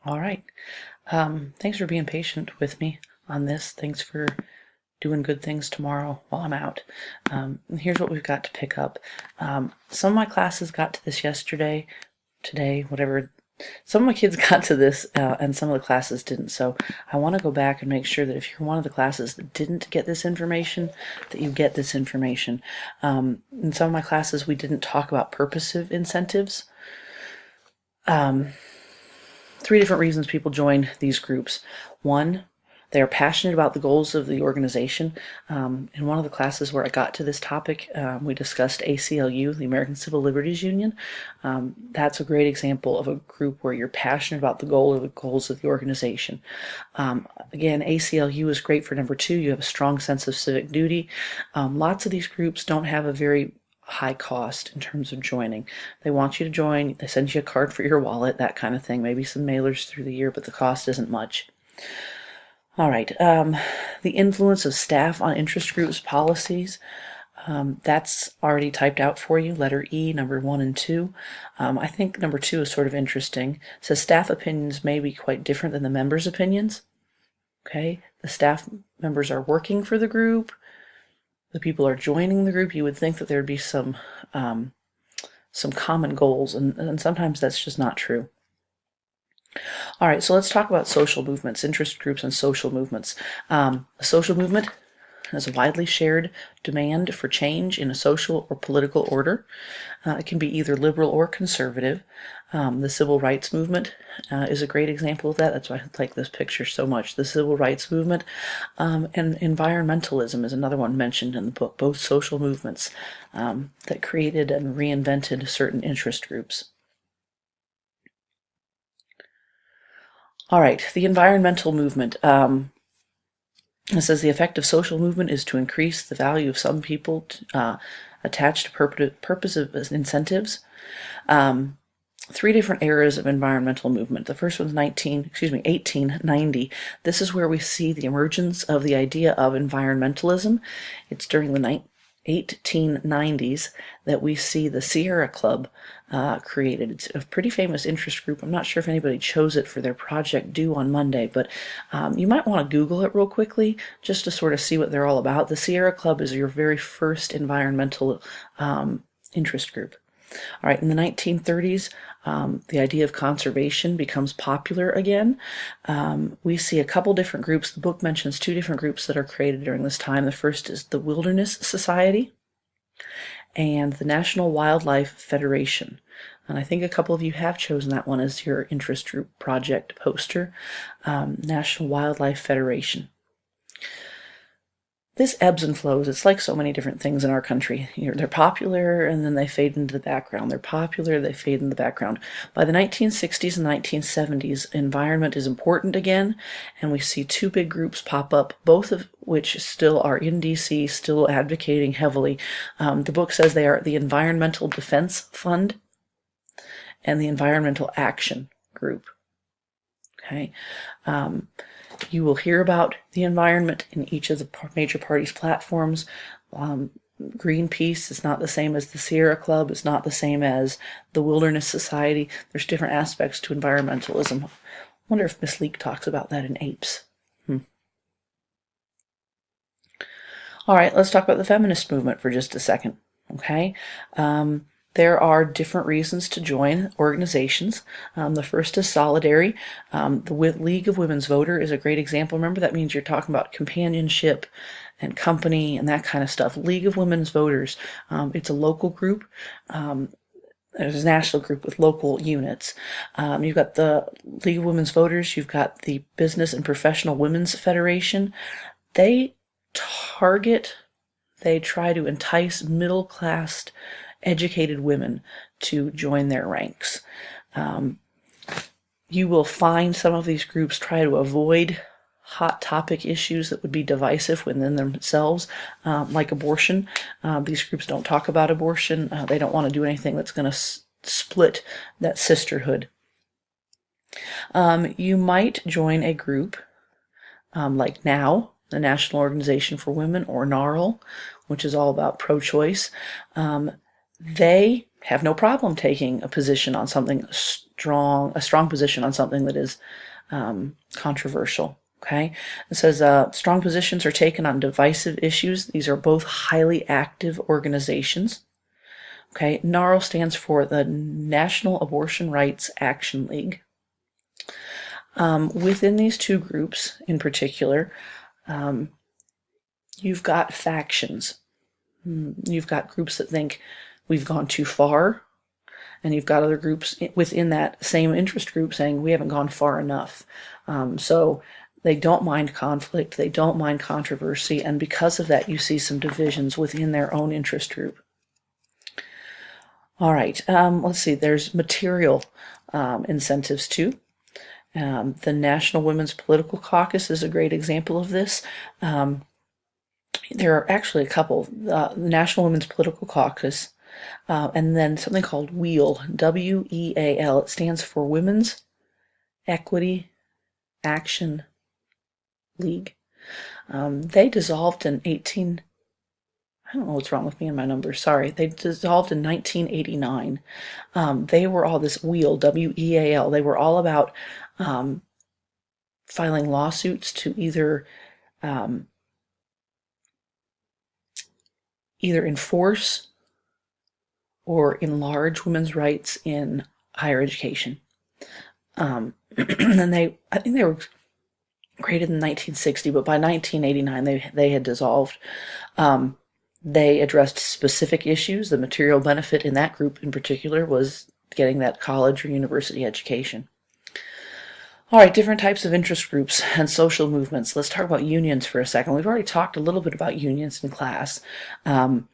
All right. Thanks for being patient with me on this. Thanks for doing good things tomorrow while I'm out. And here's what we've got to pick up. Some of my classes got to this yesterday, today, whatever. Some of my kids got to this, and some of the classes didn't. So I want to go back and make sure that if you're one of the classes that didn't get this information, that you get this information. In some of my classes, we didn't talk about purposive incentives. Three different reasons people join these groups. One, they are passionate about the goals of the organization. In one of the classes where I got to this topic, we discussed ACLU, the American Civil Liberties Union. That's a great example of a group where you're passionate about the goal or the goals of the organization. Again, ACLU is great for number two. You have a strong sense of civic duty. Lots of these groups don't have a very high cost in terms of joining. They want you to join, they send you a card for your wallet, that kind of thing, maybe some mailers through the year, but the cost isn't much. All right, the influence of staff on interest groups policies, that's already typed out for you, letter E, number 1 and 2. I think number 2 is sort of interesting. It says staff opinions may be quite different than the members' opinions. Okay, the staff members are working for the group. The people are joining the group. You would think that there would be some common goals, and sometimes that's just not true. All right, so let's talk about social movements, interest groups, and social movements. A social movement has a widely shared demand for change in a social or political order. It can be either liberal or conservative. The civil rights movement is a great example of that. That's why I like this picture so much. The civil rights movement and environmentalism is another one mentioned in the book, both social movements that created and reinvented certain interest groups. All right, the environmental movement. It says the effect of social movement is to increase the value of some people attached to purposive incentives. Three different eras of environmental movement. The first one's 1890. This is where we see the emergence of the idea of environmentalism. It's during the 1890s that we see the Sierra Club created. It's a pretty famous interest group. I'm not sure if anybody chose it for their project due on Monday, but you might want to Google it real quickly just to sort of see what they're all about. The Sierra Club is your very first environmental interest group. All right, in the 1930s, the idea of conservation becomes popular again. We see a couple different groups. The book mentions two different groups that are created during this time. The first is the Wilderness Society and the National Wildlife Federation. And I think a couple of you have chosen that one as your interest group project poster, National Wildlife Federation. This ebbs and flows. It's like so many different things in our country. They're popular, and then they fade into the background. They're popular, they fade in the background. By the 1960s and 1970s, environment is important again, and we see two big groups pop up, both of which still are in D.C., still advocating heavily. The book says they are the Environmental Defense Fund and the Environmental Action Group. Okay. You will hear about the environment in each of the major parties' platforms. Greenpeace is not the same as the Sierra Club. It's not the same as the Wilderness Society. There's different aspects to environmentalism. I wonder if Miss Leek talks about that in APES. All right, let's talk about the feminist movement for just a second. Okay. There are different reasons to join organizations. The first is solidarity. The League of Women's Voter is a great example. Remember, that means you're talking about companionship and company and that kind of stuff. League of Women's Voters, it's a local group. There's a national group with local units. You've got the League of Women's Voters. You've got the Business and Professional Women's Federation. They try to entice middle-class educated women to join their ranks. You will find some of these groups try to avoid hot topic issues that would be divisive within themselves, like abortion. These groups don't talk about abortion. They don't want to do anything that's going to split that sisterhood. You might join a group like NOW, the National Organization for Women, or NARL, which is all about pro-choice. They have no problem taking a position on something strong, a strong position on something that is controversial. Okay, it says strong positions are taken on divisive issues. These are both highly active organizations. Okay, NARAL stands for the National Abortion Rights Action League. Within these two groups in particular, you've got factions. You've got groups that think we've gone too far, and you've got other groups within that same interest group saying we haven't gone far enough. So they don't mind conflict, they don't mind controversy, and because of that, you see some divisions within their own interest group. All right, let's see, there's material incentives too. The National Women's Political Caucus is a great example of this. There are actually a couple. The National Women's Political Caucus, and then something called WEAL, W-E-A-L. It stands for Women's Equity Action League. They dissolved in I don't know what's wrong with me and my numbers, sorry. They dissolved in 1989. They were all this WEAL, W-E-A-L. They were all about filing lawsuits to either enforce or enlarge women's rights in higher education. And I think they were created in 1960, but by 1989 they had dissolved. They addressed specific issues. The material benefit in that group in particular was getting that college or university education. All right, different types of interest groups and social movements. Let's talk about unions for a second. We've already talked a little bit about unions in class. Our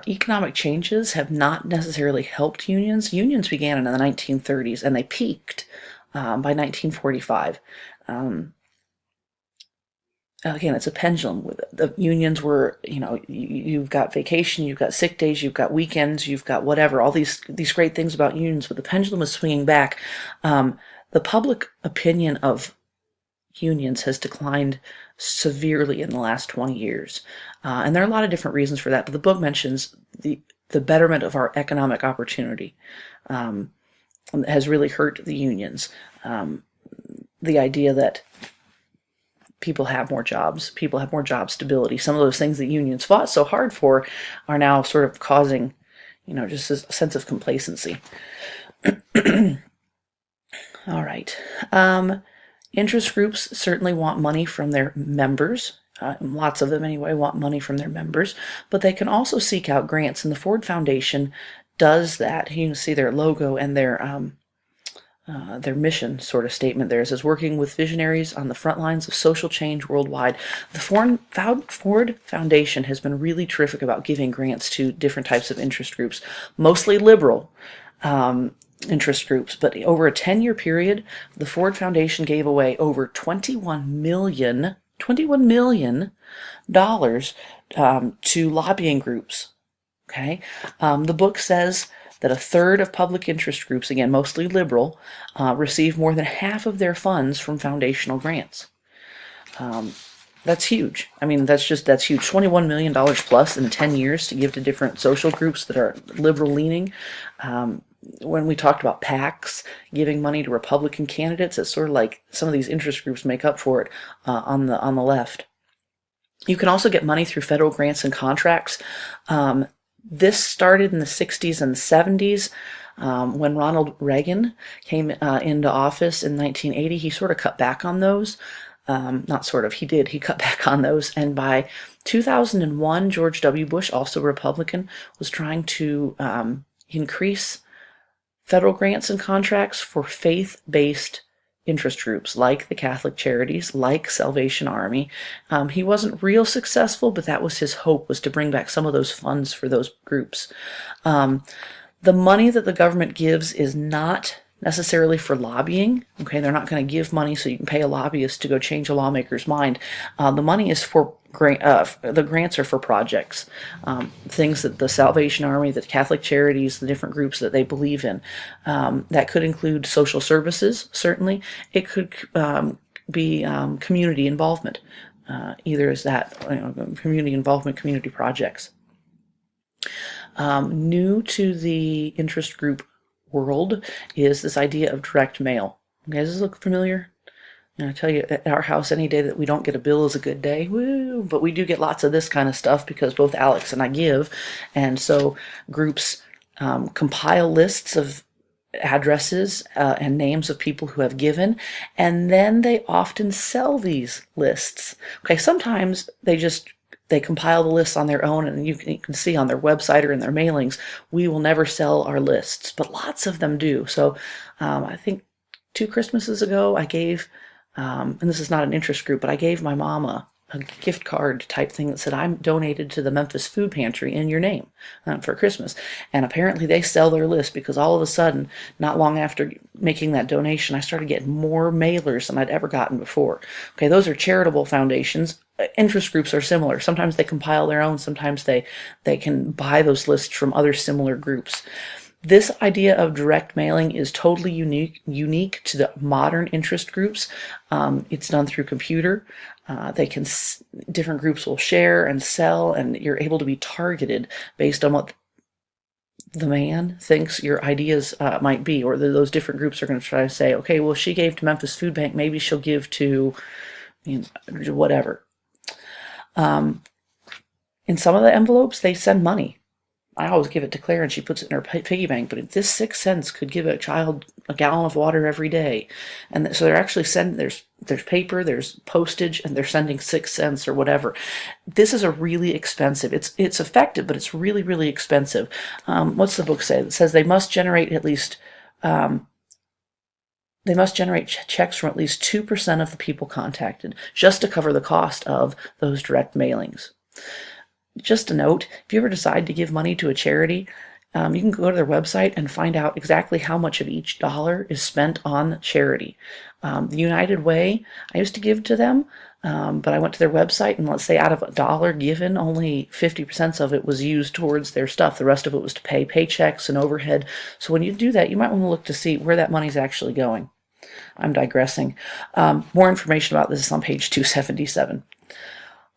economic changes have not necessarily helped unions. Unions began in the 1930s and they peaked by 1945. Again, it's a pendulum. The unions were, you've got vacation, you've got sick days, you've got weekends, you've got whatever, all these great things about unions, but the pendulum is swinging back. The public opinion of unions has declined severely in the last 20 years. And there are a lot of different reasons for that, but the book mentions the betterment of our economic opportunity has really hurt the unions. The idea that people have more jobs, people have more job stability. Some of those things that unions fought so hard for are now sort of causing, just a sense of complacency. All right. Interest groups certainly want money from their members. Lots of them anyway want money from their members, but they can also seek out grants, and the Ford Foundation does that. You can see their logo and their mission sort of statement there. It says, working with visionaries on the front lines of social change worldwide. The Ford Foundation has been really terrific about giving grants to different types of interest groups, mostly liberal interest groups, but over a 10-year period, the Ford Foundation gave away over $21 million to lobbying groups. Okay, the book says that a third of public interest groups, again mostly liberal, receive more than half of their funds from foundational grants. That's huge. I mean, that's huge. $21 million plus in 10 years to give to different social groups that are liberal leaning. When we talked about PACs giving money to Republican candidates, it's sort of like some of these interest groups make up for it on the left. You can also get money through federal grants and contracts. This started in the 60s and 70s. When Ronald Reagan came into office in 1980, he sort of cut back on those. Not sort of, he did. He cut back on those. And by 2001, George W. Bush, also Republican, was trying to increase federal grants and contracts for faith-based interest groups like the Catholic Charities, like Salvation Army. He wasn't real successful, but that was his hope, was to bring back some of those funds for those groups. The money that the government gives is not necessarily for lobbying. Okay, they're not going to give money so you can pay a lobbyist to go change a lawmaker's mind. The money is for the grants are for projects, things that the Salvation Army, the Catholic Charities, the different groups that they believe in. That could include social services, certainly. It could be community involvement, either as that, community involvement, community projects. New to the interest group world is this idea of direct mail. Okay, does this look familiar? And I tell you, at our house, any day that we don't get a bill is a good day. Woo! But we do get lots of this kind of stuff because both Alex and I give. And so groups compile lists of addresses and names of people who have given, and then they often sell these lists. Okay, sometimes they compile the lists on their own, and you can see on their website or in their mailings, we will never sell our lists, but lots of them do. So I think 2 Christmases ago, I gave, and this is not an interest group, but I gave my mom a gift card type thing that said, I'm donated to the Memphis Food Pantry in your name for Christmas. And apparently they sell their list, because all of a sudden, not long after making that donation, I started getting more mailers than I'd ever gotten before. Okay, those are charitable foundations. Interest groups are similar. Sometimes they compile their own. Sometimes they can buy those lists from other similar groups. This idea of direct mailing is totally unique to the modern interest groups. It's done through computer. Different groups will share and sell, and you're able to be targeted based on what the man thinks your ideas might be, or those different groups are going to try to say, okay, well, she gave to Memphis Food Bank, maybe she'll give to, whatever. In some of the envelopes, they send money. I always give it to Claire and she puts it in her piggy bank, but this 6 cents could give a child a gallon of water every day. And so they're actually there's paper, there's postage, and they're sending 6 cents or whatever. This is a really expensive, it's effective, but it's really, really expensive. What's the book say? It says they must generate checks from at least 2% of the people contacted just to cover the cost of those direct mailings. Just a note, if you ever decide to give money to a charity, you can go to their website and find out exactly how much of each dollar is spent on charity. The United Way, I used to give to them, but I went to their website, and let's say out of $1 given, only 50% of it was used towards their stuff. The rest of it was to pay paychecks and overhead. So when you do that, you might want to look to see where that money's actually going. I'm digressing. More information about this is on page 277.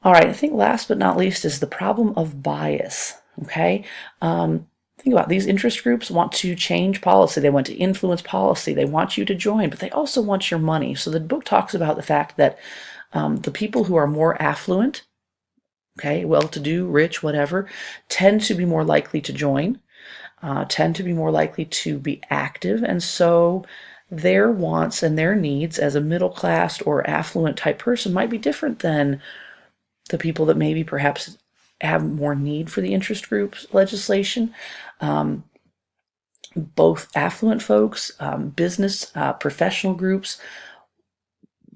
All right, I think last but not least is the problem of bias, okay? Think about it. These interest groups want to change policy. They want to influence policy. They want you to join, but they also want your money. So the book talks about the fact that the people who are more affluent, okay, well-to-do, rich, whatever, tend to be more likely to join, tend to be more likely to be active, and so their wants and their needs as a middle-class or affluent type person might be different than the people that maybe perhaps have more need for the interest groups legislation. Both affluent folks, business, professional groups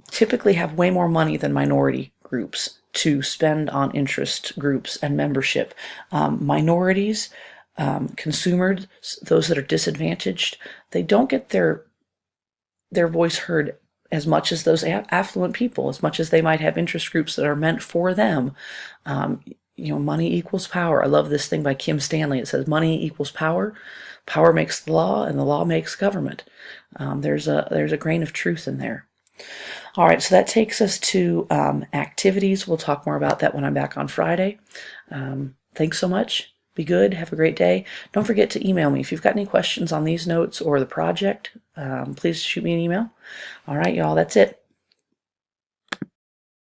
typically have way more money than minority groups to spend on interest groups and membership. Minorities, consumers, those that are disadvantaged, they don't get their voice heard as much as those affluent people, as much as they might have interest groups that are meant for them. Money equals power. I love this thing by Kim Stanley. It says money equals power. Power makes the law, and the law makes government. There's a grain of truth in there. All right, so that takes us to activities. We'll talk more about that when I'm back on Friday. Thanks so much. Be good. Have a great day. Don't forget to email me. If you've got any questions on these notes or the project, please shoot me an email. All right, y'all, that's it.